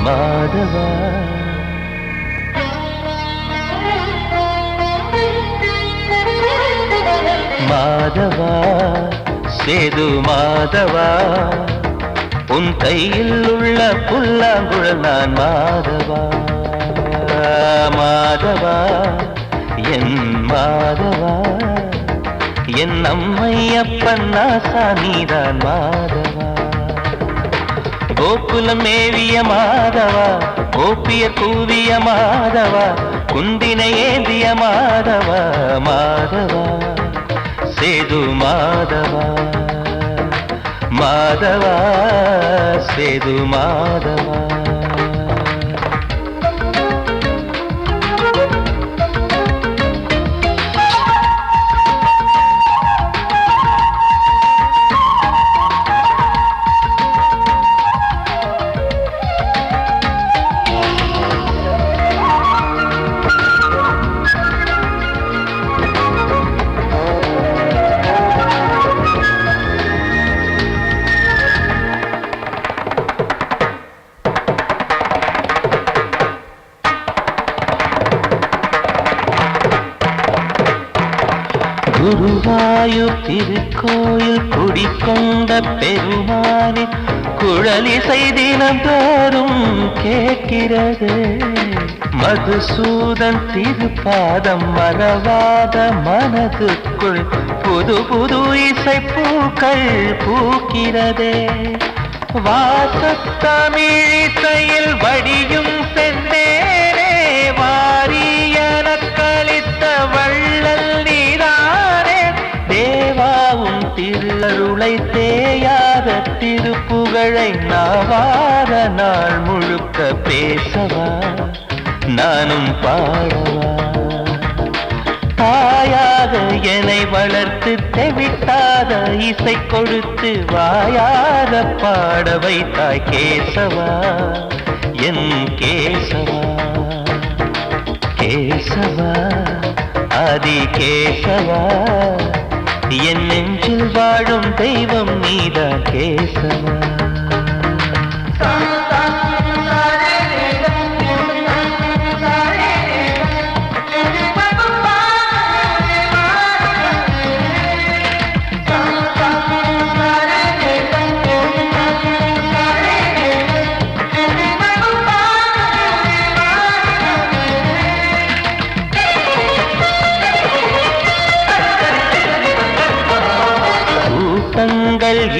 மாதவா மாதவா சேது மாதவா உன் கையில் உள்ள புல்லாங்குழல் நான் மாதவா மாதவா என் மாதவா என் அம்மையப்பன் நாசா நீதான் மாதவா கோகுலம் மேவிய மாதவா கோப்பிய கூவிய மாதவா குந்தினை ஏந்திய மாதவா மாதவா சேது மாதவா மாதவா சேது மாதவா குருவாயூர் திருக்கோயில் குடிக்கொண்ட பெருமானே குழலிசை தினந்தோறும் கேட்கிறது மதுசூதன் திருப்பாதம் மறவாத மனதுக்குள் புது புது இசைப்பூக்கள் பூக்கிறதே வாசத்தமிழிசையில் வடியும் செந்தேனே வாரியன கழித்த வள்ளல் நீரானே தேவாவும் திருஅருளை தேயாத திருப்புகழை நாவார நாள் முழுக்க பேசவா நானும் பாடவா தாயாக என்னை வளர்த்து தெவிட்டாத இசை கொடுத்து வாயார பாட வைத்தாய் கேசவா என் கேசவா கேசவா ஆதி கேசவா என் நெஞ்சில் வாழும் தெய்வம் நீதான் கேசவா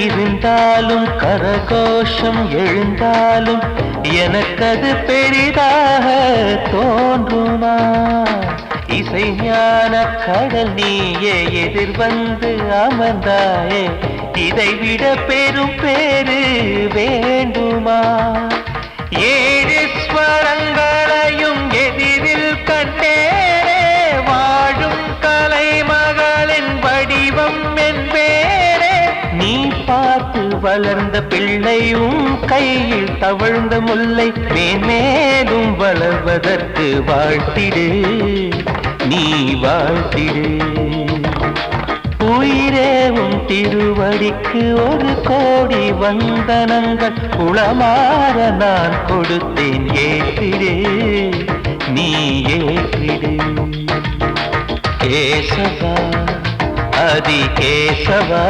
இருந்தாலும் கரகோஷம் எழுந்தாலும் எனக்கது பெரிதாக தோன்றுமா இசை ஞான கடல் நீயே எதிர்வந்து அமர்ந்தாயே இதைவிட பெரும் பேரு வேண்டுமா ஏழு ஸ்வரங்களையும் எதிரில் கண்டேனே வாழும் கலைமகளின் வடிவம் என்பேனே நீ பார்த்து வளர்ந்த பிள்ளையும் கையில் தவழ்ந்த முல்லை மேன்மேலும் வளர்வதற்கு வாழ்த்திடு நீ வாழ்த்திடு உயிரேவும் திருவடிக்கு ஒரு கோடி வந்தனங்கள் குளமாற நான் கொடுத்தேன் ஏற்றிடு நீ ஏற்றிடு கேசவா ஆதி கேசவா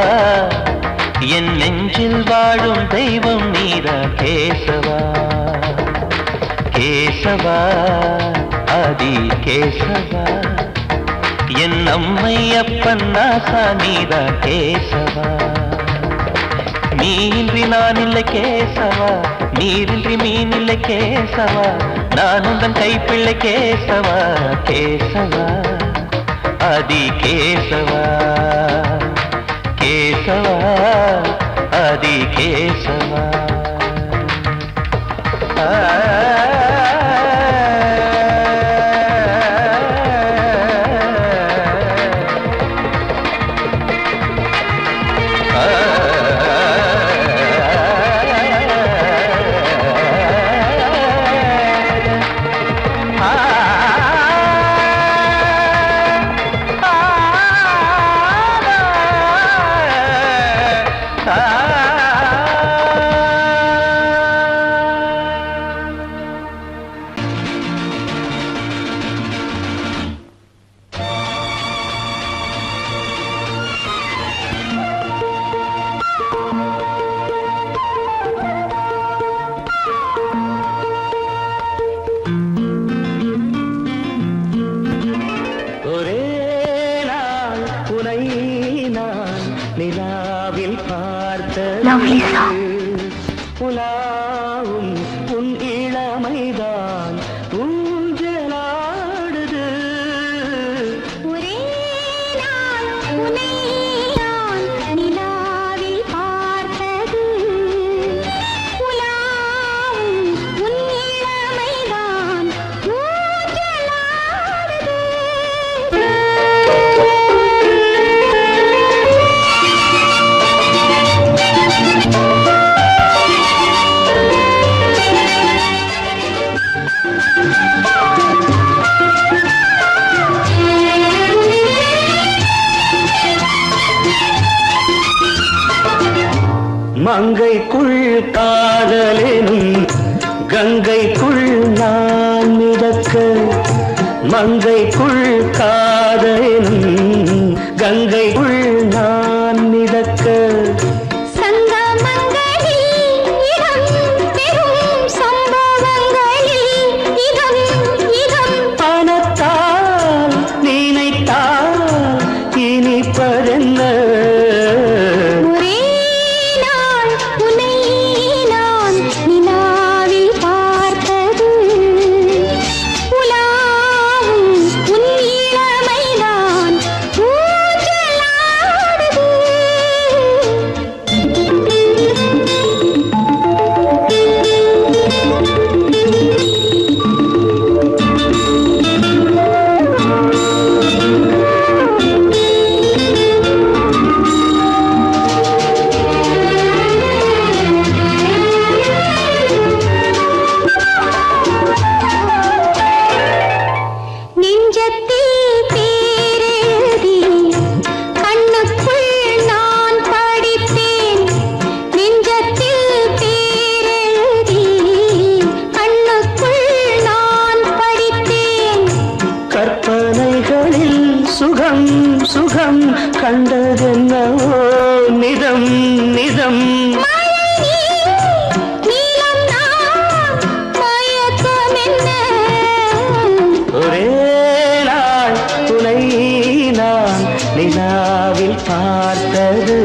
என் நெஞ்சில் வாழும் தெய்வம் நீதா கேசவா கேசவா ஆதி கேசவா என் அம்மையப்பன் நாசா நீதா கேசவா நீயின்றி நான் இல்லை கேசவா நீரின்றி மீன் இல்லை கேசவா நான் உந்தன் கைப்பிள்ளை கேசவா கேசவா ஆதி கேசவா கேசவா ஆதி கேசவா நிலாவில் Lovely பார்த்தது song. உலாவும் உன் இளமைதான் ஊஞ்சலாடுது ஒரே நாள் உன்னை நான் நிலாவில் பார்த்தது உலாவும் உன் இளமைதான் மங்கைக்குள் காதலெனும் கங்கைக்குள் நான் மிதக்க மங்கைக்குள் காதலெனும் கங்கைக்குள் நான் மிதக்க பணத்தால் நினைத்தால் இனிப்பதென்ன சுகம் சுகம் கண்டதென்னவோ நிதம் நிதம் ஒரே நாள் துணை நான் நிலாவில் பார்த்தது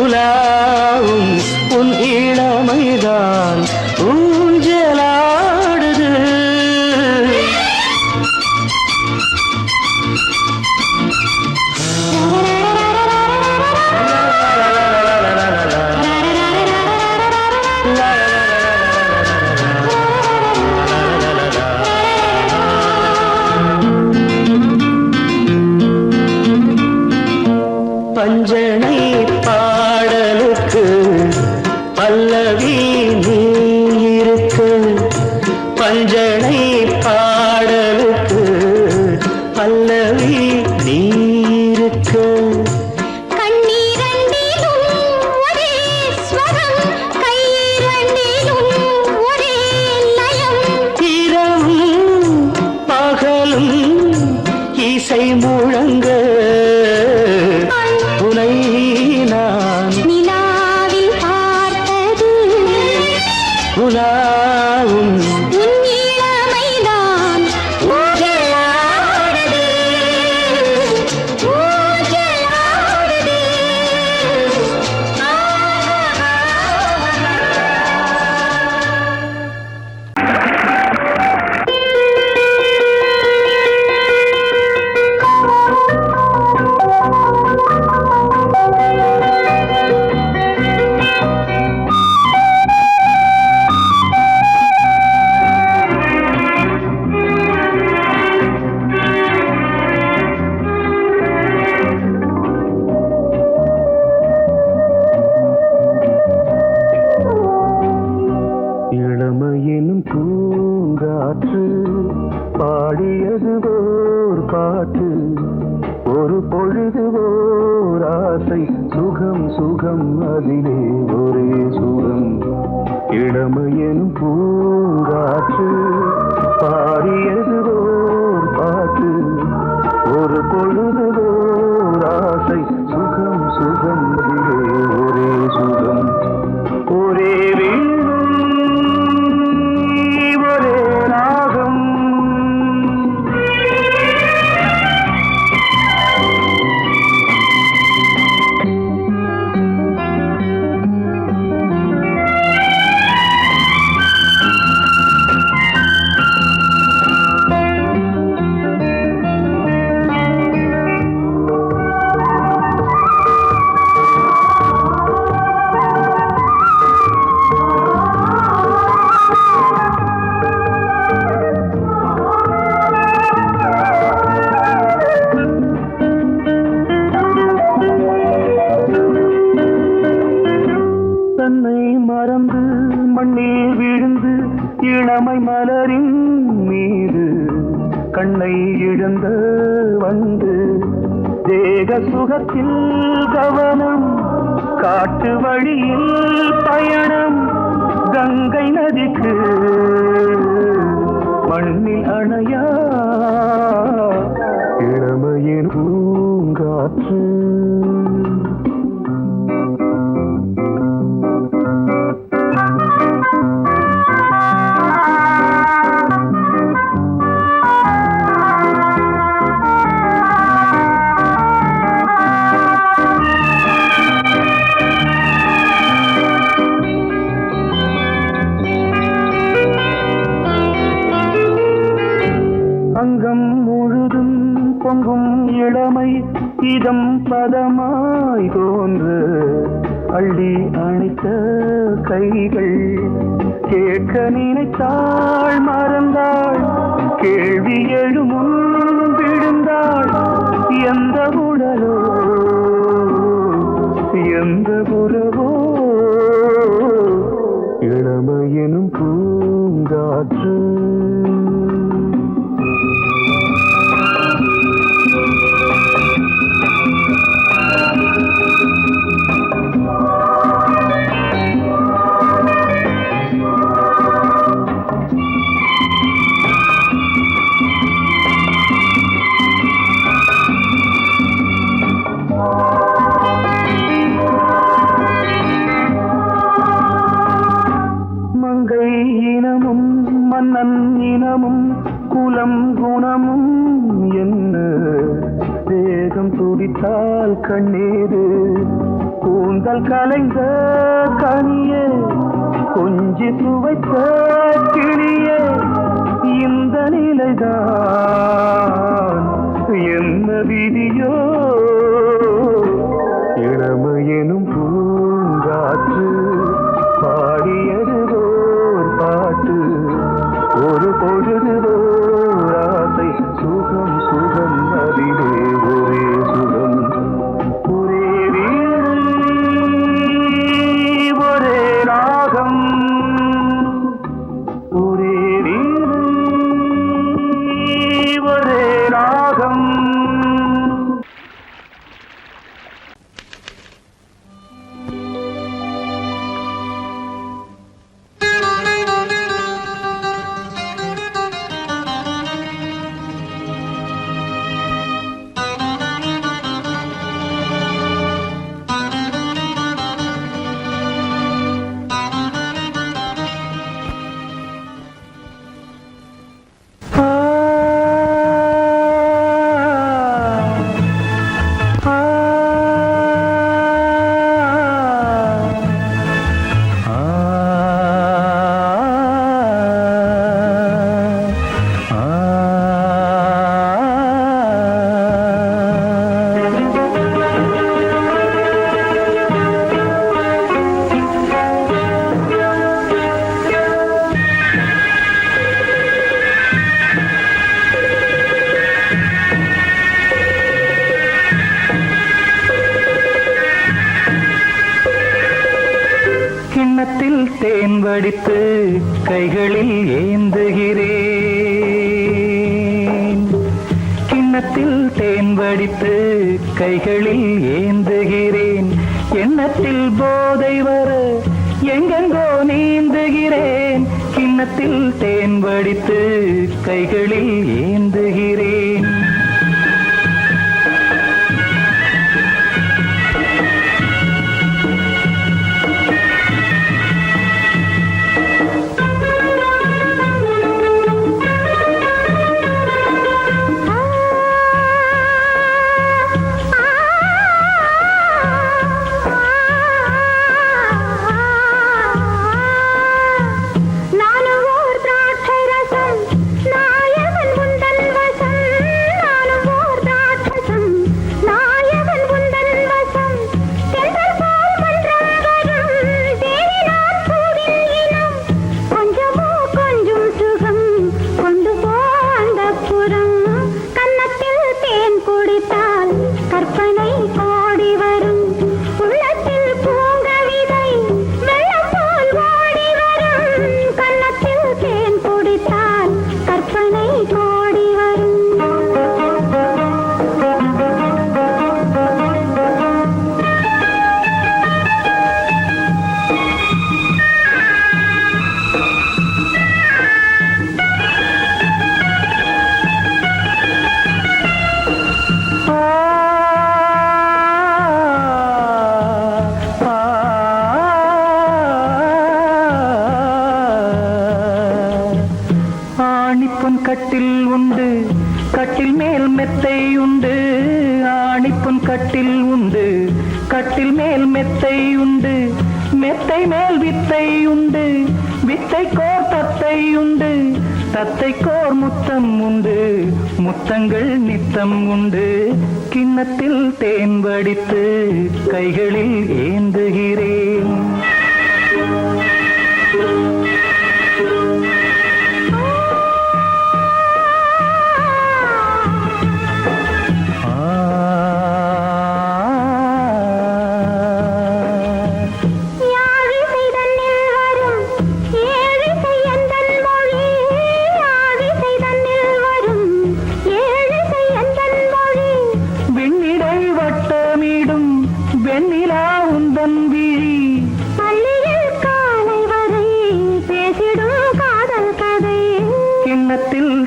உலாவும் உன் இளமைதான் ஊஞ்சலாடுது பஞ்சனை பாடலுக்கு பல்லவி நீ இருக்கு பஞ்சனை பாடலுக்கு பல்லவி நீ இருக்கு இரவும் பகலும் இசை முழங்க உனை நான் நிலாவில் பார்த்தது உலாவும் உன் இளமைதான் ஊஞ்சலாடுது ஊஞ்சலாடுது இளமையினும் பூங்காற்று பாடியது ஓர் பாட்டு ஒரு பொழுது ஓர் ஆசை சுகம் சுகம் அதிலே ஒரே சுகம் இளமையினும் பூங்காற்று பாடியது ஓர் பாட்டு ஒரு பொழுது ஓர் ஆசை சுகம் சுகம் அதிலே ஒரே சுகம் ஒரே இழந்த வந்து தேக சுகத்தில் கவனம் காட்டு வழியில் பயணம் கங்கை நதிக்கு மண்ணில் அணையா இளமையின் பூங்காற்று அங்கம் முழுதும் பொங்கும் இளமை இதம் பதமாய் தோன்று அள்ளி அணைத்த கைகள் கேட்க நினைத்தாள் மறந்தாள் கேள்வி எழுமுன் விழுந்தாள் எந்த உடலோ எந்த புறவோ இளமையெனும் பூங்காற்று மங்கை இனமும் மன்னன் இனமும் குலம் குணமும் என்ன தேகம் துடித்தால் கண்ணீரு கூந்தல் கலைந்த கனியே கொஞ்சி சுவைத்த கிளியே இந்த நிலைதான் என்ன விதியோ இளமையெனும் பூங்காற்று பாடியது ஓர் பாட்டு ஒரு பொழுது ஓர் ஆசை சுகம் சுகம் அதிலே ஒரே சுகம் ஒரே வீடு ஒரே ராகம் ஒரே வீடு ஒரே ராகம் கிண்ணத்தில் தேன் வடித்து கைகளில் ஏந்துகிறேன் கிண்ணத்தில் தேன் வடித்து கைகளில் ஏந்துகிறேன் எண்ணத்தில் போதை வர எங்கெங்கோ நீந்துகிறேன் கிண்ணத்தில் தேன் வடித்து கைகளில் ஏந்துகிறேன் நானும் ஓர் திராட்சை ரசம் நாயகன் முந்தன் வசம் மெத்தை உண்டு, ஆணிப்பொன் கட்டில் உண்டு, கட்டில் மேல் மெத்தை உண்டு, மெத்தை மேல் வித்தை உண்டு, வித்தைக்கோர் தத்தை உண்டு, தத்தைக்கோர் முத்தம் உண்டு, முத்தங்கள் நித்தம் உண்டு. கிண்ணத்தில் தேன் வடித்து கைகளில் ஏந்துகிறேன்.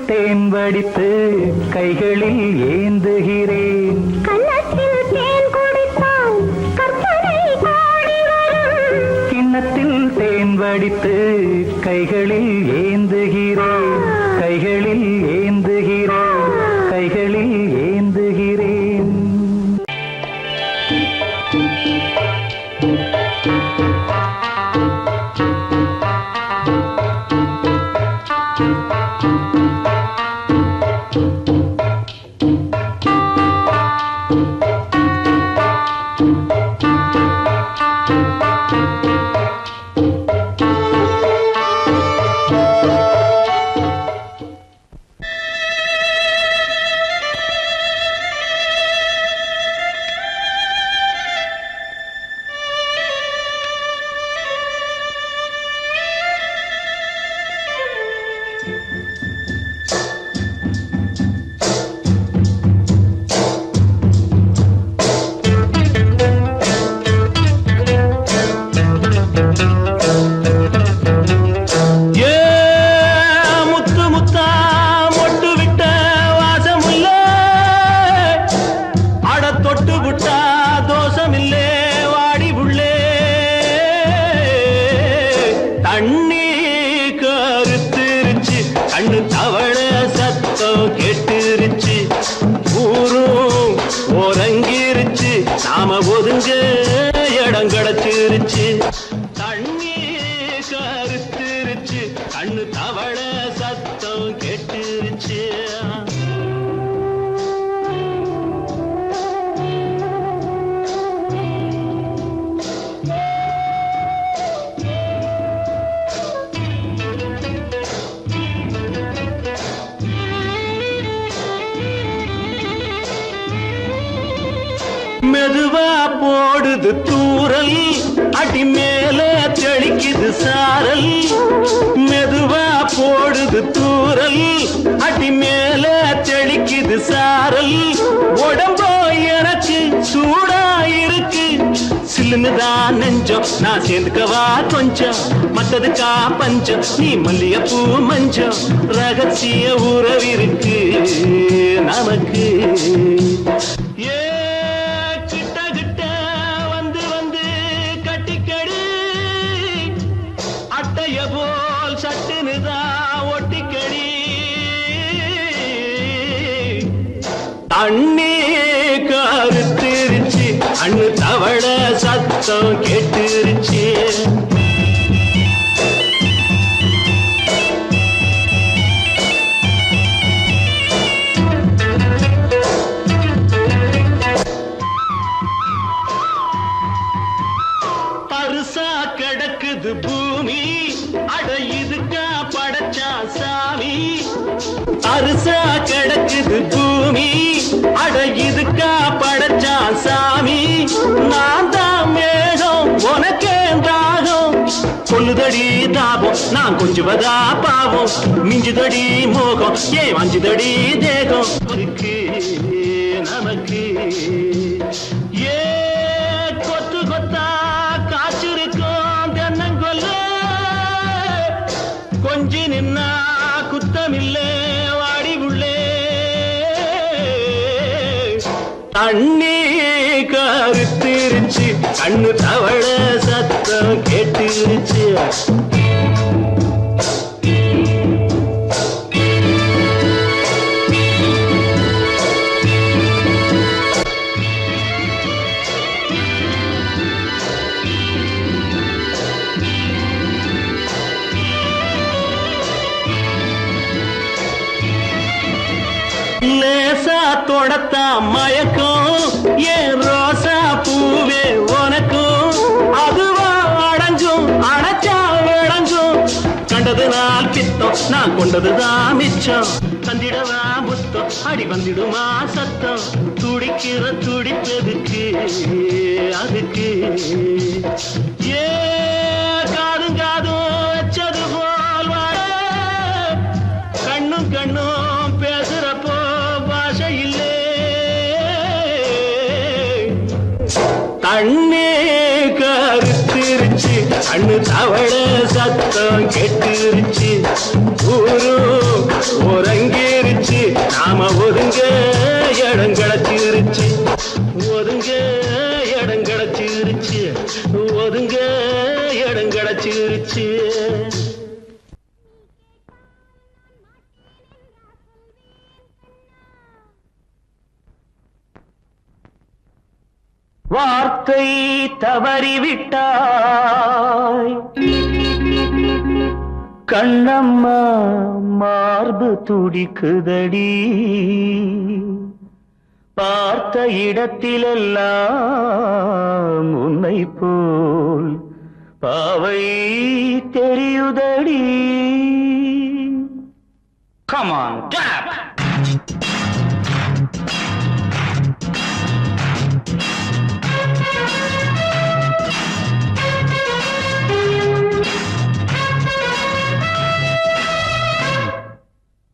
தேன் வடித்து கைகளில் ஏந்துகிறேன். கண்ணத்தில் தேன் குடித்தால் கற்பனை பாடி வரும். கிண்ணத்தில் தேன் வடித்து கைகளில் ஏந்துகிறேன், கைகளில் ஏந்துகிறேன், கைகளில் ஏந்துகிறேன். கண்ணு தவள சத்தம் கேட்டுருச்சு, ஊரும் உறங்கிருச்சு, நாம ஒதுங்க இடம் கிடைச்சிருச்சு. தண்ணி கருத்துருச்சு, கண்ணு தவள சத்தம் கேட்டுருச்சு. மெதுவா போடுது தூரல், அடி மேல தெளிக்குது சாரல். மெதுவா போடுது தூரல், அடி மேல தெளிக்குது சாரல். உடம்போ எனக்கு சூடா இருக்கு, சில்லுன்னுதான் நெஞ்சம், நான் சேர்ந்துக்கவா கொஞ்சம், மத்ததுக்கா பஞ்சம், நீ மல்லிகைப்பூ மஞ்சம். ரகசிய உறவிருக்கு நமக்கு. போல் சட்டுனுதா ஒட்டிக்கடி, தண்ணி கருத்துருச்சு, அண்ணு தவள சத்தம் கேட்டுருச்சு. பருசா கிடக்குது பூமி, அட இதுக்கா படைச்சா சாமி. அரிசா கிடக்குது பூமி, அட இதுக்கா படைச்சா சாமி. நான் தான் மேகம் உனக்கே தாகம், கொல்லுதடி தாபம் நான் கொஞ்சுவதா பாவம். மிஞ்சுதடி மோகம் ஏன் வஞ்சுதடி தேகம் இருக்கு நமக்கு. ஏ கொத்து கொத்தா காய்ச்சிருக்கும் தென்னங்கொல்ல, கொஞ்சி நின்னா குத்தமில்லே வாடி உள்ளே. தண்ணி கருத்துருச்சு, கண்ணு தவள சத்தம் கேட்டுருச்சு. தொடத்தான் மயக்கம் ஏன் ரோசா பூவே உனக்கும் அதுவா அடைஞ்சும் அடைச்சா விளைஞ்சும் கண்டது நான் பித்தம் நான் கொண்டதுதான் மிச்சம் தந்திடவா புத்தம் அடி வந்திடுமா சத்தம் துடிக்கிற துடிப்பதுக்கு அதுக்கு ஏ காதும் காதும் வச்சது போல் வாழ கண்ணும் கண்ணும் பேசுறப்போ பாஷை இல்லே கண்ணே கருத்திருச்சு கண்ணு தவள சத்தம் கெட்டுருச்சு ஊரு உறங்கிருச்சு நாம ஒதுங்க இடம் கிடைச்சிருச்சு ஒதுங்க இடம் கிடைச்சிருச்சு ஒதுங்க இடம் கிடைச்சிருச்சு வார்த்தை தவறிவிட்டாய் கண்ணம்மா மார்பு துடிக்குதடி பார்த்த இடத்திலெல்லாம் உன்னை போல் பாவை தெரியுதடி Come on, tap!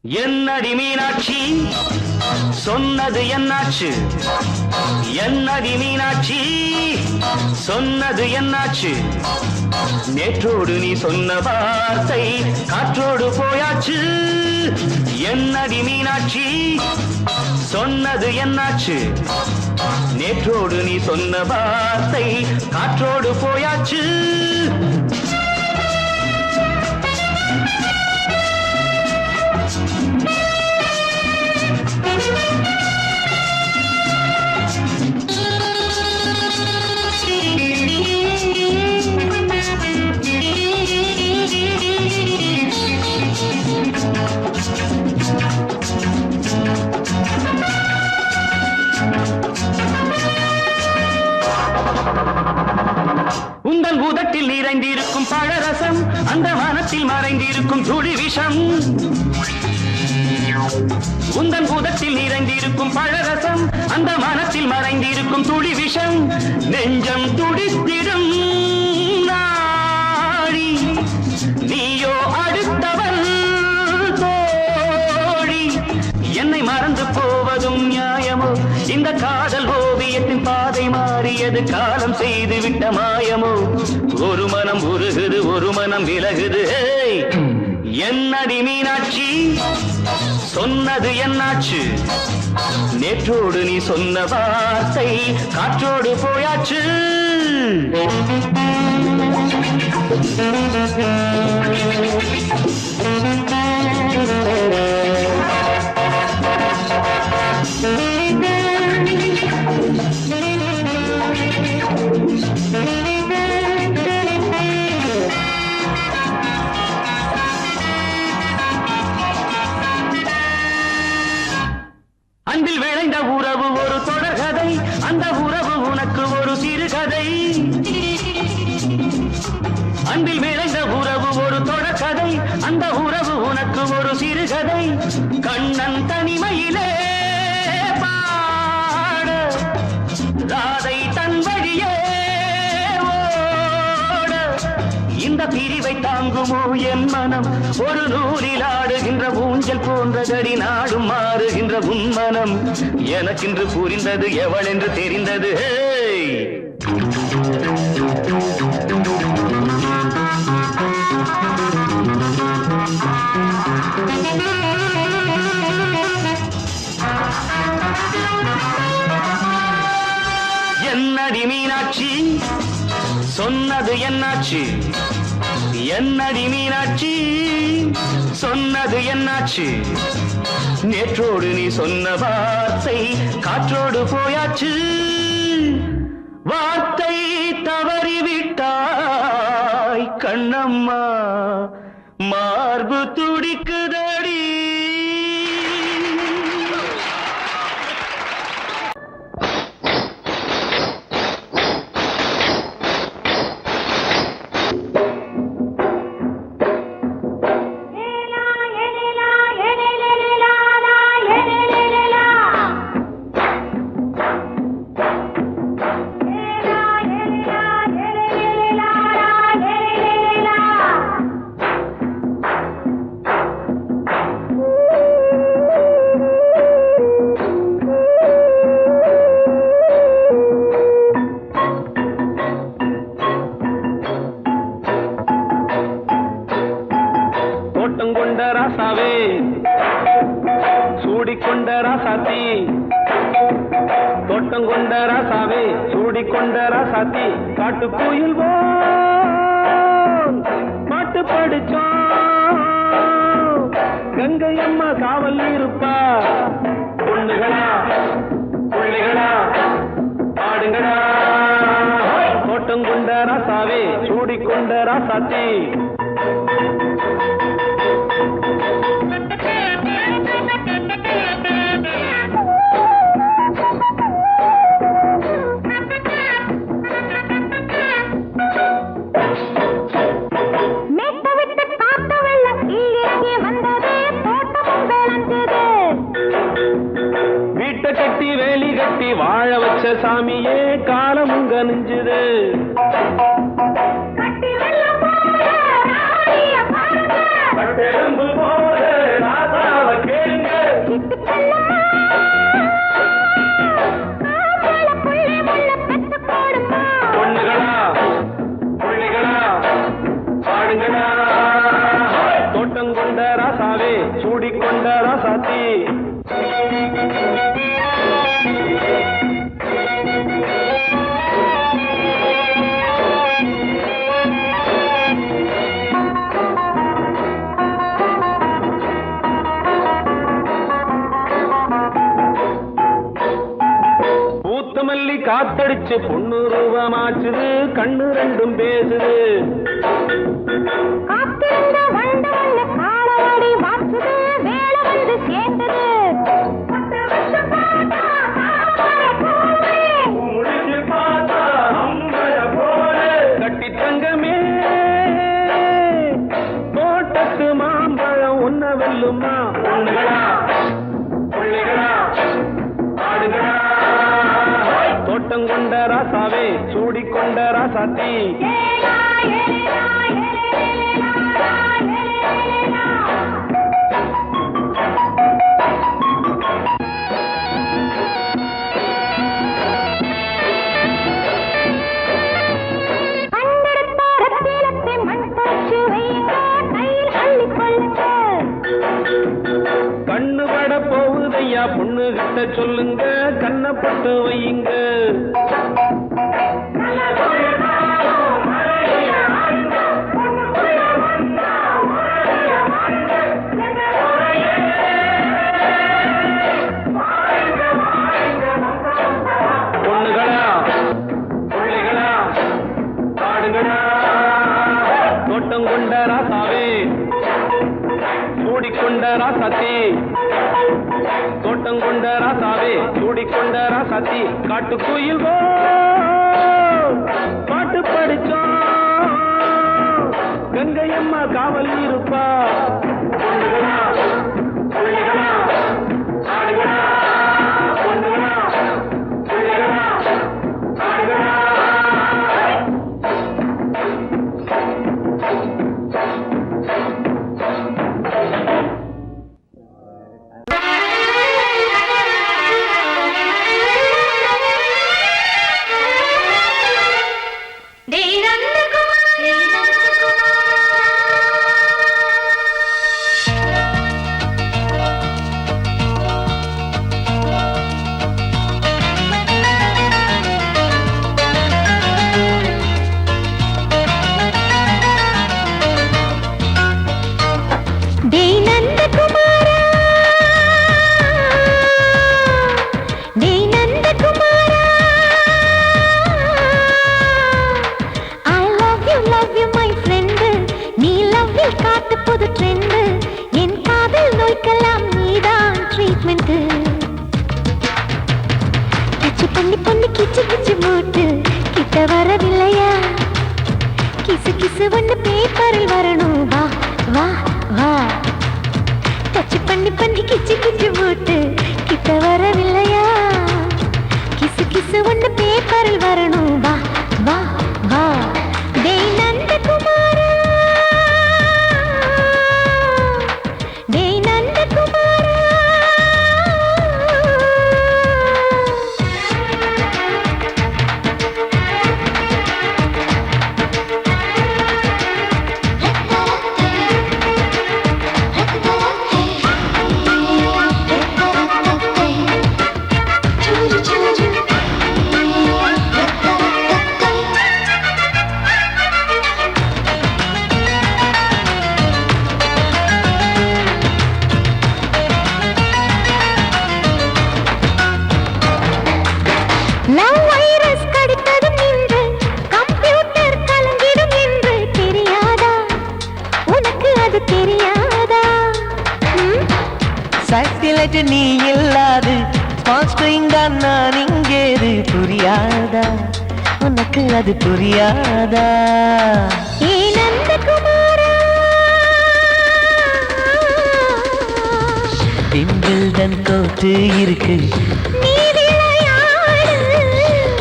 என்னடி மீனாட்சி சொன்னது என்னாச்சு என்னடி மீனாட்சி சொன்னது என்னாச்சு நேற்றோடு நீ சொன்ன வார்த்தை காற்றோடு போயாச்சு என்னடி மீனாட்சி சொன்னது என்னாச்சு நேற்றோடு நீ சொன்ன வார்த்தை காற்றோடு போயாச்சு உந்தன் உதட்டில் நிறைந்திருக்கும் பழரசம் அந்த மனத்தில் மறைந்திருக்கும் துளி விஷம் உந்தன் உதட்டில் நிறைந்திருக்கும் பழரசம் அந்த மனத்தில் மறைந்திருக்கும் துளி விஷம் நெஞ்சம் துடித்திடும் நாடி நீயோ அடுத்தவன் தோழி என்னை மறந்து போவதும் நியாயமோ இந்த காதல் ஓவியத்தின் பாதை மாறியது காலம் செய்து விட்ட மாயமோ ஒரு மனம் உருகுது ஒரு மனம் விலகுது என்னடி மீனாட்சி சொன்னது என்னாச்சு நேற்றோடு நீ சொன்ன வார்த்தை காற்றோடு போயாச்சு அன்பில் விளைந்த உறவு ஒரு தொடர்கதை அந்த உறவு உனக்கு ஒரு சிறுகதை அன்பில் விளைந்த உறவு ஒரு தொடர்கதை அந்த உறவு உனக்கு ஒரு சிறுகதை கண்ணன் தனிமையிலே பாட ராதை தன் வழியே ஓட இந்த பிரிவை தாங்குமோ என் மனம் ஒரு நூலில் ஆடுகின்ற ஊஞ்சல் போன்றதடி நாடும் மாறுகின்ற உன்மனம் எனக்கென்று புரிந்தது எவள் என்று தெரிந்தது என்னடி மீனாட்சி சொன்னது என்னாச்சு என்னடி மீனாட்சி சொன்னது என்னாச்சு நேற்றோடு நீ சொன்ன வார்த்தை காற்றோடு போயாச்சு வார்த்தை தவறிவிட்டாய் கண்ணம்மா மார்பு துடிக்குதடி சூடிக்கொண்ட ராசாத்தி காட்டு கோயில் பாட்டு படிச்சோம் கங்கை அம்மா காவல் இருப்பா பொண்ணுகளா பிள்ளைகளா ஆடுங்களா தோட்டம் கொண்ட ராசாவே சூடிக்கொண்ட ராசாத்தி கட்டி வேலி கட்டி வாழ வச்ச சாமியே காலமும் கனிஞ்சுது பொண்ணுகளா பிள்ளைகளா பாடுங்களா தோட்டம் கொண்ட ராசாவே சூடிக்கொண்ட ராசாத்தி மல்லி காத்தடிச்சு பொண்ணு ரூபமாச்சுது கண்ணு ரெண்டும் பேசுது கட்டி தங்கமே தோட்டத்து மாம்பழம் உன்ன வெல்லுமா பொண்ணுகளா பிள்ளைகளா ஆடுகளா தோட்டம் கொண்ட ராசாவே சூடிக்கொண்ட ராசாத்தி கண்ணு பட போகுதையா பொண்ணு கிட்ட சொல்லுங்க கண்ணப்பட்டு வையுங்க பொண்ணுகளா பிள்ளைகளா ஆடுகளா தோட்டம் கொண்ட ராசாவே சூடிக்கொண்ட ராசாத்தி தோட்டம் கொண்ட ராசாவே சூடிக்கொண்ட ராசாத்தி காட்டு கோயில் பாட்டு படிச்சோம் கங்கை அம்மா காவல் இருப்பா பொண்ணுகளா பிள்ளைகளா ஆடுகளா பொண்ணுகளா பிள்ளைகளா ஆடுகளா மேஜ் நீ இல்லாது ஸ்ட்ரிங் தான் நான் இங்கேது புரியாதா உனக்கு அது புரியாதா ஏ நந்தகுமாரா விம்பிள்டன் கோட்டு இருக்கு நீ விளையாடு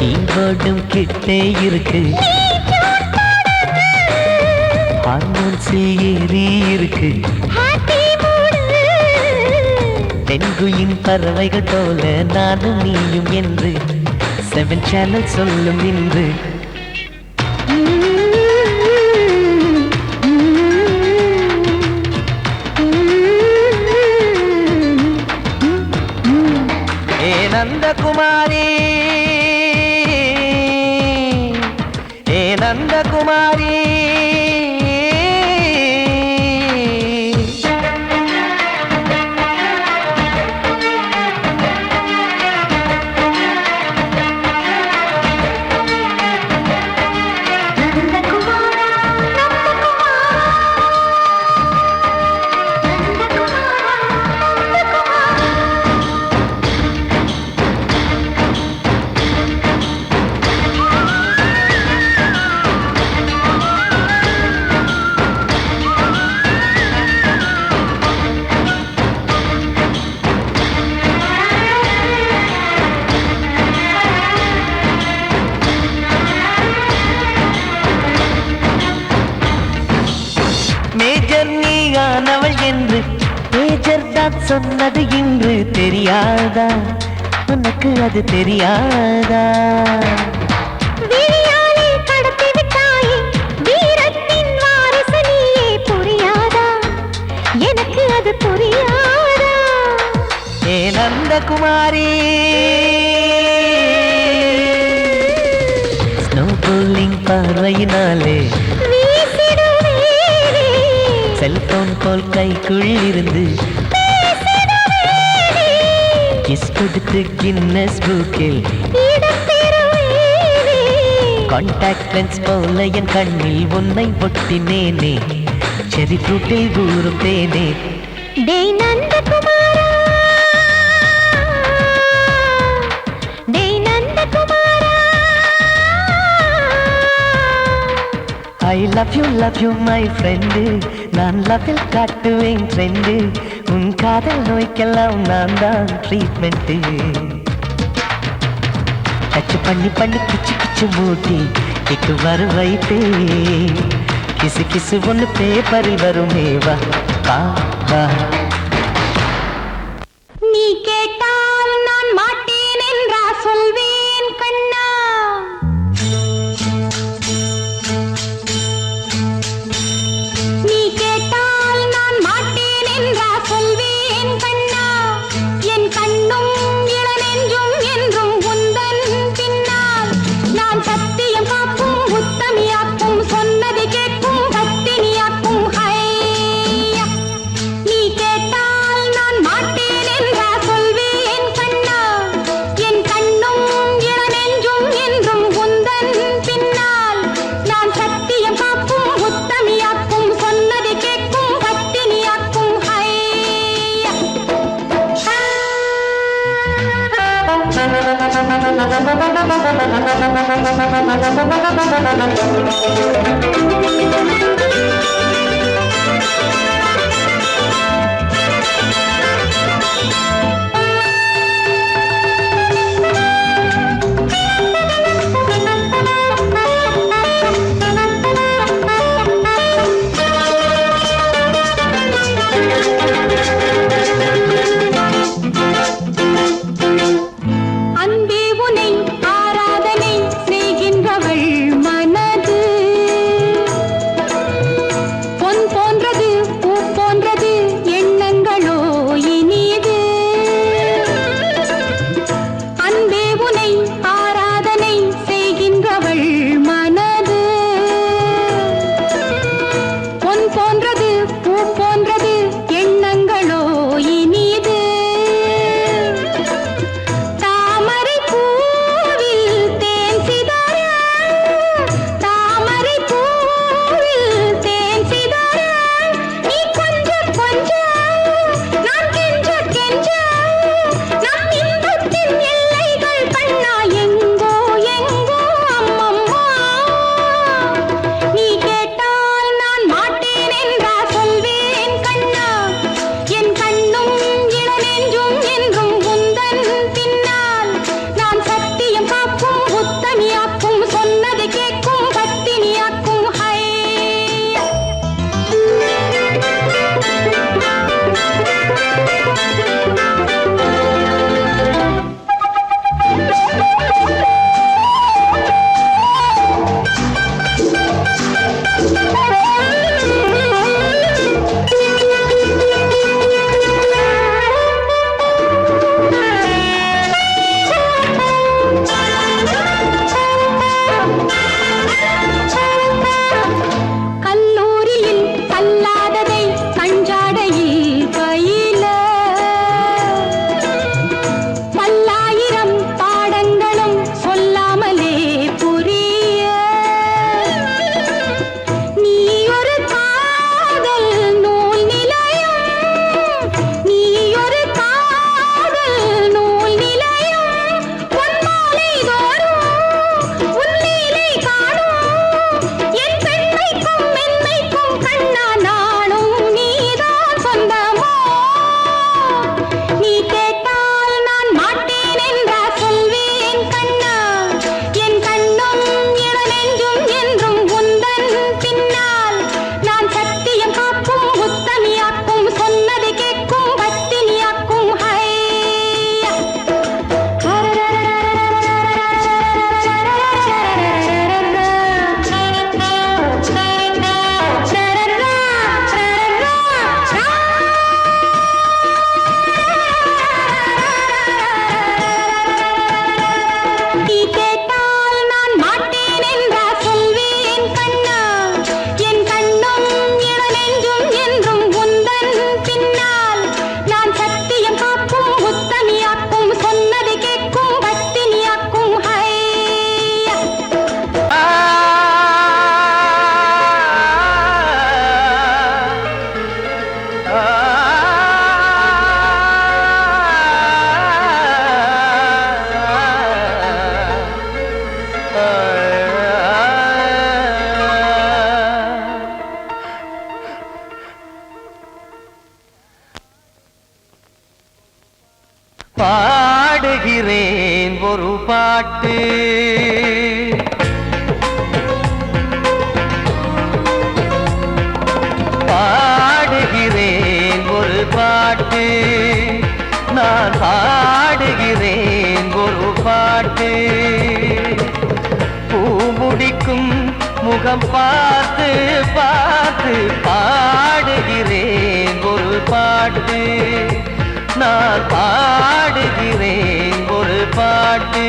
கீபோர்டும் கிட்டே இருக்கு ஹார்மோன்ஸில் ஏறி இருக்கு ஹாப்பி மூடு தென்குயின் பறவைகள் போல நானும் நீயும் என்று 7 சேனல் சொல்லும் இன்று ஏ நந்தகுமாரி ஏ நந்தகுமாரி மேஜர் நீயானவள் என்று மேஜர் தான் சொன்னது இன்று தெரியாதா உனக்கு அது தெரியாதா விழியாலே கடத்தி விட்டாயே வீரத்தின் வாரிசு நீயே புரியாதா எனக்கு அது புரியாதா ஏ நந்தகுமாரி ஸ்னோ போலிங் பார்வையினாலே செல்போன் போல் கைக்குள் இருந்து கிஸ் கொடுத்து கின்னஸ் புக்கில் கான்டாக்ட் லென்ஸ் போல என் கண்ணில் உன்னை ஒட்டினேனே செரி ஃப்ரூட்டில் ஊறும் தேனே டேய் நந்தகுமாரா டேய் நந்தகுமாரா I love you my friend நான் லவ்வில் காட்டுவேன் ட்ரெண்டு உன் காதல் நோய்க்கெல்லாம் நான் தான் ட்ரீட்மெண்ட்டு டச் பண்ணி பண்ணி கிச்சு கிச்சு மூட்டி கிக்கு வரு வைப்பே கிசு கிசு ஒன்று பேப்பரில் வருமே வா வா வா நீ கேட்டால் நான் மாட்டேன் என்றா சொல்வேன் கண்ணா நீ கேட்டால் நான் மாட்டேன் என்றா சொல்வேன் கண்ணா என் கண்ணும் இளநெஞ்சும் என்றும் உந்தன் பின்னால் நான் சத்தியம் காக்கும் உத்தமியாக்கும் சொன்னதை கேட்கும் பத்தினியாக்கும் ஹையா நீ கேட்டால் நான் மாட்டேன் என்றா சொல்வேன் கண்ணா என் கண்ணும் இளநெஞ்சும் என்றும் உந்தன் பின்னால் நான் சத்தியம் காக்கும் உத்தமியாக்கும் சொன்னதை கேட்கும் பத்தினியாக்கும் ஹையா அன்பே உனை ஆராதனை செய்கின்றவள் மனது ஒரு பாட்டு பாடுகிறேன் ஒரு பாட்டு நான் பாடுகிறேன் ஒரு பாட்டு பூ முடிக்கும் முகம் பார்த்து பார்த்து பாடுகிறேன் ஒரு பாட்டு நான் பாடுகிறேன் ஒரு பாட்டு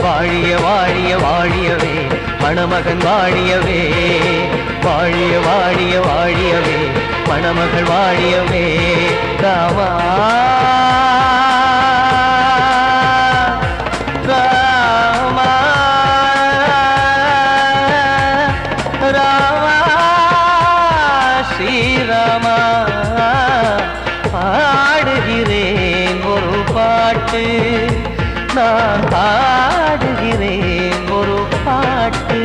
வாழிய வாழிய வாழியவே மணமகன் வாழியவே வாழிய வாழிய வாழியவே மணமகள் வாழியவே ராமா ராமா ராமா ஸ்ரீராமா பாடுகிறேன் ஒரு பாட்டு நான் பாடுகிறேன் ஒரு பாட்டு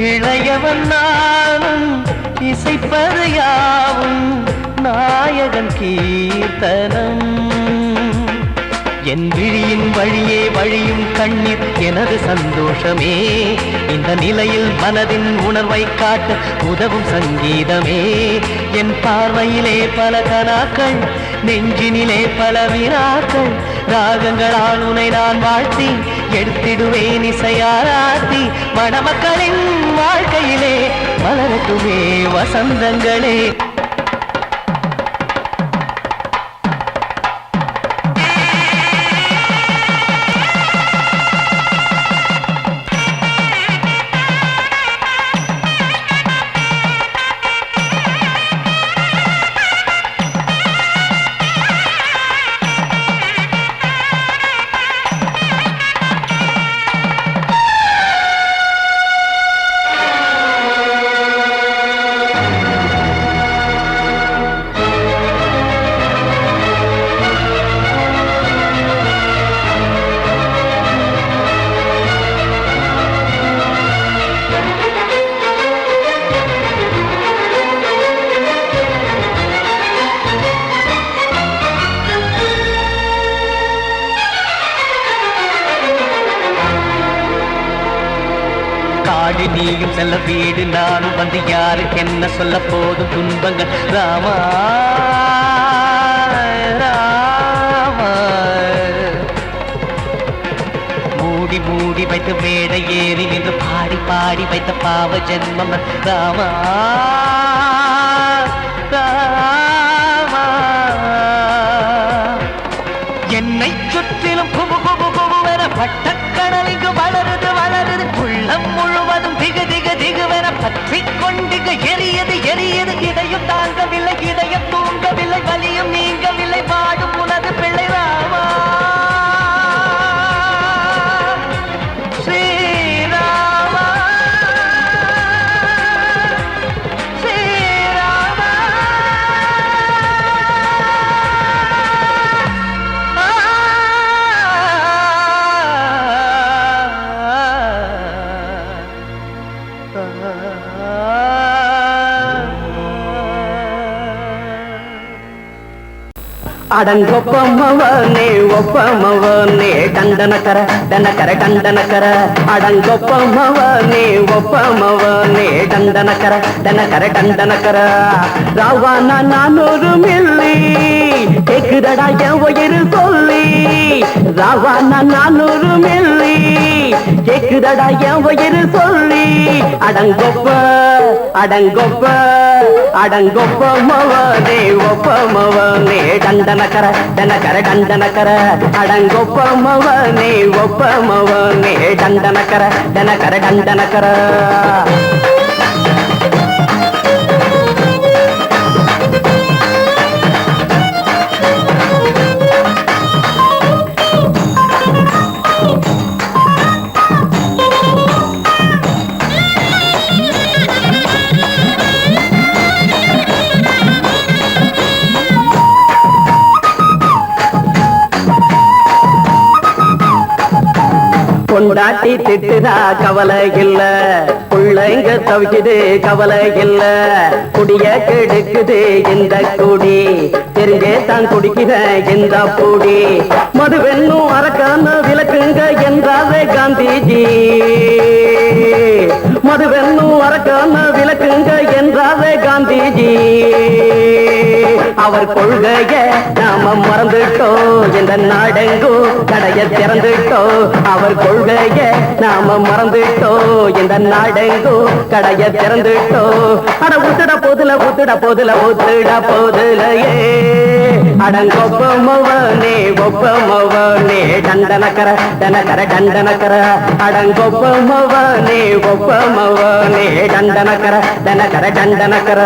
இளையவன் நானும் இசைப்பது யாவும் நாயகன் கீர்த்தனம் என் விழியின் வழியே வழியும் கண்ணீர் எனது சந்தோஷமே இந்த நிலையில் மனதின் உணர்வை காட்ட உதவும் சங்கீதமே என் பார்வையிலே பல கனாக்கள் நெஞ்சினிலே பல வினாக்கள் ராகங்களால் உனை நான் வாழ்த்தி எடுத்திடுவேன் இசையாராத்தி மணமக்களின் வாழ்க்கையிலே மலரட்டுமே வசந்தங்களே நீயும் செல்ல வீடு நானும் வந்து யாருக்கு என்ன சொல்ல போதும் துன்பங்கள் ராமா ராமா மூடி மூடி வைத்து மேடை ஏறி நின்று பாடி பாடி வைத்த பாவ ஜென்மம் ராமா ராமா என்னை சுற்றிலும் குபு குபு குபுவென பட்டக்கடல் இங்கு வளருது வளருது உள்ளம் முழுவதும் திகு திகு திகுவென பற்றி கொண்டிக எரியது எரியது இதையும் தாங்கவில்லை இதயம் தூங்கவில்லை வலியும் நீங்கவில்லை வாடும் உனது பிள்ளை ராமா ஸ்ரீராமா ஸ்ரீராமா அடங்கொப்பமவனே ஒப்பமவனே டண்டனக்கர டனக்கர டண்டனக்கர அடங்கொப்பமவனே ஒப்பமவனே டண்டனக்கர டனக்கர டண்டனக்கர ராவானா 400 மில்லி கேக்குதடா என் உயிர் சொல்லி ராவானா 400 மில்லி கேக்குதடா என் உயிர் சொல்லி அடங்கொப்ப அடங்கொப்ப அடங்கொப்பமவனே ஒப்பமவனே டண்டனக்கர டனக்கர டண்டனக்கர அடங்கொப்பமவனே ஒப்பமவனே டண்டனக்கர டனக்கர டண்டனக்கர கொண்டாட்டி திட்டுதா கவலை இல்ல பிள்ளைங்க தவிக்குது கவலை இல்ல குடிய கெடுக்குது இந்த குடி தெரிஞ்சே தான் குடிக்கிற இந்த பூடி மதுவென்னும் அரக்கான விளக்குங்க என்றாவே காந்திஜி மதுவென்னும் அரக்கான விளக்குங்க என்றாவே காந்திஜி அவர் கொள்கைய நாம மறந்துட்டோம் இந்த நாடெங்கோ கடைய திறந்துட்டோம் அவர் கொள்கைய நாம மறந்துட்டோம் இந்த நாடெங்கோ கடைய திறந்துட்டோம் அட ஊத்துட போதுல ஊத்துட போதுல ஊத்துட போதுலையே அடங்கொப்பமவனே ஒப்பமவனே டண்டனக்கர டனக்கர டண்டனக்கர அடங்கொப்பமவனே ஒப்பமவனே டண்டனக்கர டனக்கர டண்டனக்கர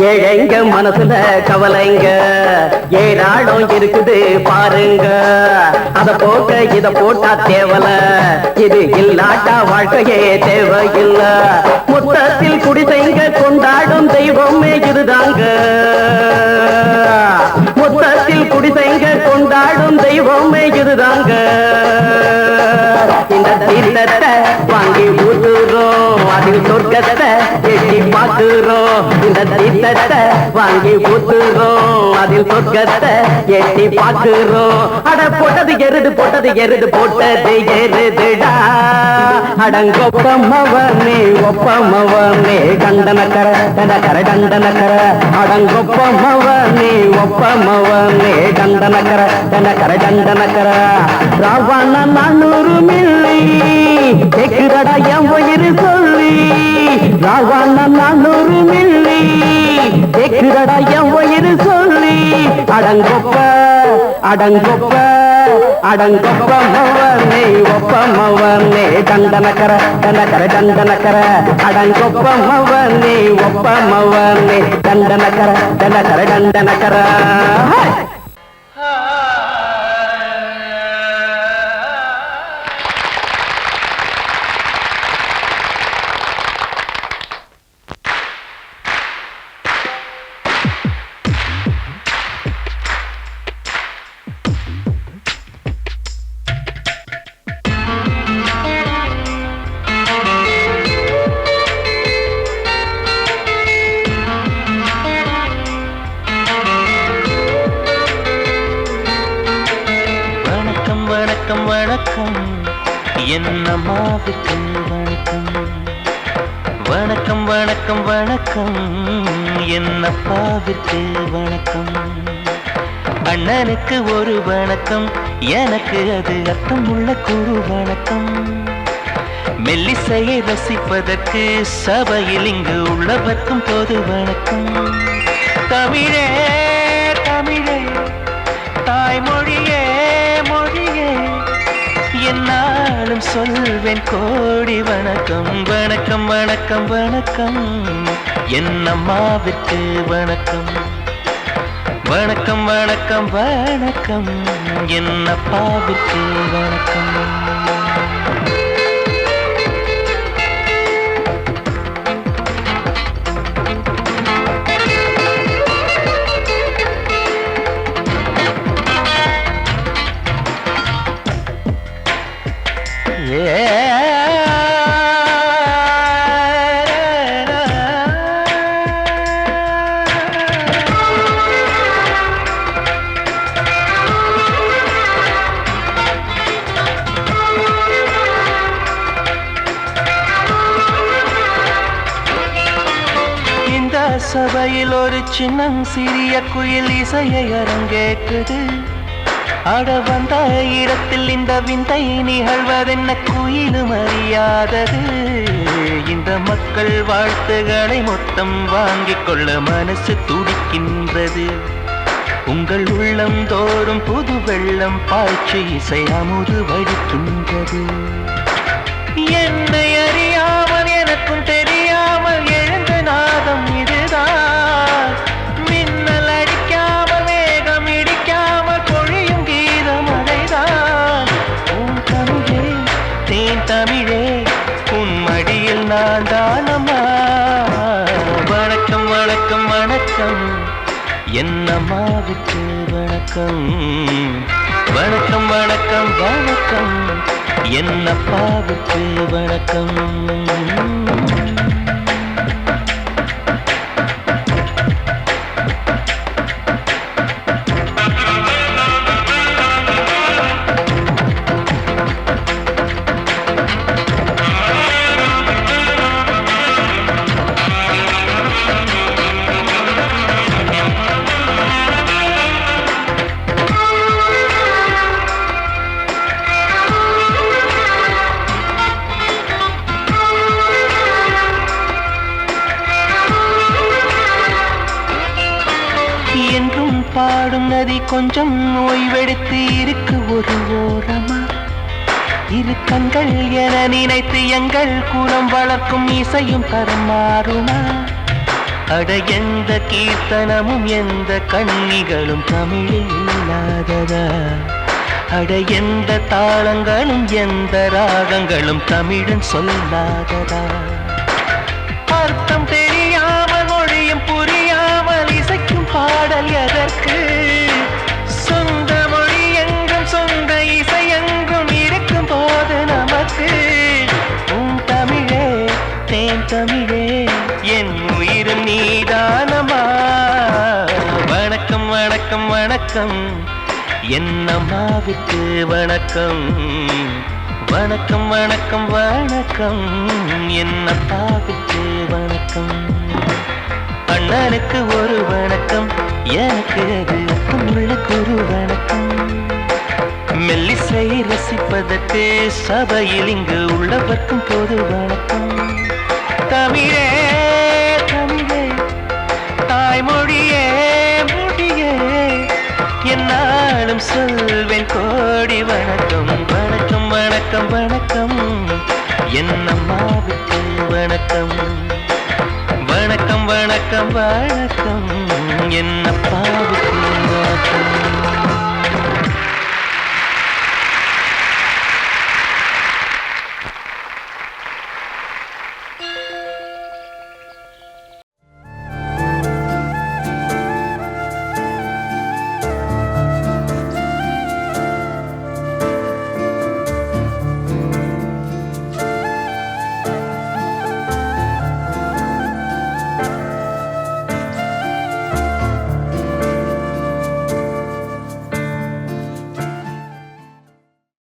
ஏழைங்க மனசுல கவலைங்க ஏராளம் இருக்குது பாருங்க அத போட்ட இத போட்டா தேவல இது இல்லாட்டா வாழ்க்கையே தேவையில்ல மொத்தத்தில் குடிசைங்க கொண்டாடும் தெய்வமே இதுதாங்க மொத்தத்தில் குடிசைங்க கொண்டாடும் தெய்வமே இதுதாங்க இந்த தீர்த்தத்தை வாங்கி ஊத்துறோம் அதில் சொர்க்கத்தை எட்டி பார்க்கிறோம் இந்த தீர்த்தத்தை வாங்கி ஊத்துறோம் அதில் சொர்க்கத்தை எட்டி பார்க்கிறோம் அட போட்டது எருது போட்டது எருதுடா அடங்கொப்பமவனே ஒப்பமவனே டண்டனக்கர டனக்கர டண்டனக்கர அடங்கொப்பமவனே ஒப்பமவனே டண்டனக்கர டனக்கர டண்டனக்கர ராவண 400 மில்லி கேக்குதடா என் உயிர் சொல்லி ராவண 400 மில்லி கேக்குதடா என் உயிர் சொல்லி அடங்கொப்ப அடங்கொப்ப அடங்கொப்பமவனே ஒப்பமவனே டண்டனக்கர டனக்கர டண்டனக்கர அடங்கொப்பமவனே ஒப்பமவனே டண்டனக்கர டனக்கர டண்டனக்கர என்னம்மாவுக்கு வணக்கம் வணக்கம் வணக்கம் வணக்கம் என்னப்பாவிற்கு வணக்கம் அண்ணனுக்கு ஒரு வணக்கம் எனக்கு அது அர்த்தமுள்ள குரு வணக்கம் மெல்லிசையை ரசிப்பதற்கு சபையில் இங்கு உள்ளவர்க்கும் பொது வணக்கம் தமிழே தமிழே தாய்மொழியே மொழியே என்னாலும் சொல்வேன் கோடி வணக்கம் வணக்கம் வணக்கம் வணக்கம் என்னம்மாவிற்கு வணக்கம் வணக்கம் வணக்கம் வணக்கம் என்னப்பாவிற்கு வணக்கம் சபையில் ஒரு சின்னம் சிறிய குயில் இசையை அரங்கேற்றது. ஆட வந்த இடத்தில் இந்த விந்தை நிகழ்வதென்ன குயிலும் அறியாதது. இந்த மக்கள் வாழ்த்துகளை மொத்தம் வாங்கிக் கொள்ள மனசு துடிக்கின்றது. உங்கள் உள்ளம் தோறும் புது வெள்ளம் பாய்ச்சி இசை அமுது வடிக்கின்றது. என்னை அறியாமல் எனக்கும் தெரியாமல் எழுந்த நாதம் இதுதான். மின்னல் அடிக்காமல் மேகம் இடிக்காமல் பொழியும் கீதம் அதைதான். உன் தமிழே தேன் தமிழே உன் மடியில் நான் தானம்மா. வணக்கம் வணக்கம் வணக்கம் என் அம்மாவுக்கு வணக்கம். வணக்கம் வணக்கம் வணக்கம் என் அப்பாவுக்கு வணக்கம். என்றும் பாடும் நதி கொஞ்சம் ஓய்வெடுத்து இருக்கு ஒரு ஓரமா. இரு கண்கள் என நினைத்து எங்கள் குலம் வளர்க்கும் இசையும் தரம் மாறுமா. அட எந்த கீர்த்தனமும் எந்த கண்ணிகளும் தமிழில் இல்லாததா. அட எந்த தாளங்களும் எந்த ராகங்களும் தமிழன் சொல்லாததா. அர்த்தம் தெரியாமல் மொழியும் புரியாமல் இசைக்கும் பாடல் எதற்கு. சொந்த மொழி எங்கும் சொந்த இசை எங்கும் இருக்கும் போது நமக்கு. உன் தமிழே தேன் தமிழே என் உயிரும் நீதானமா. வணக்கம் வணக்கம் வணக்கம் என் அம்மாவுக்கு வணக்கம். வணக்கம் வணக்கம் வணக்கம் என் அப்பாவுக்கு வணக்கம். அண்ணனுக்கு ஒரு வணக்கம் எனக்கு அது அர்த்தமுள்ள ஒரு வணக்கம். மெல்லிசை ரசிப்பதற்கு சபையில் இங்கு உள்ளவர்க்கும் பொது வணக்கம். தமிழே தமிழே தாய்மொழியே மொழியே என்னாலும் சொல்வேன் கோடி வணக்கம். வணக்கம் வணக்கம் வணக்கம் என் அம்மாவுக்கு வணக்கம். வணக்கம் வணக்கம் வணக்கம் என் அப்பாவுக்கு வணக்கம்.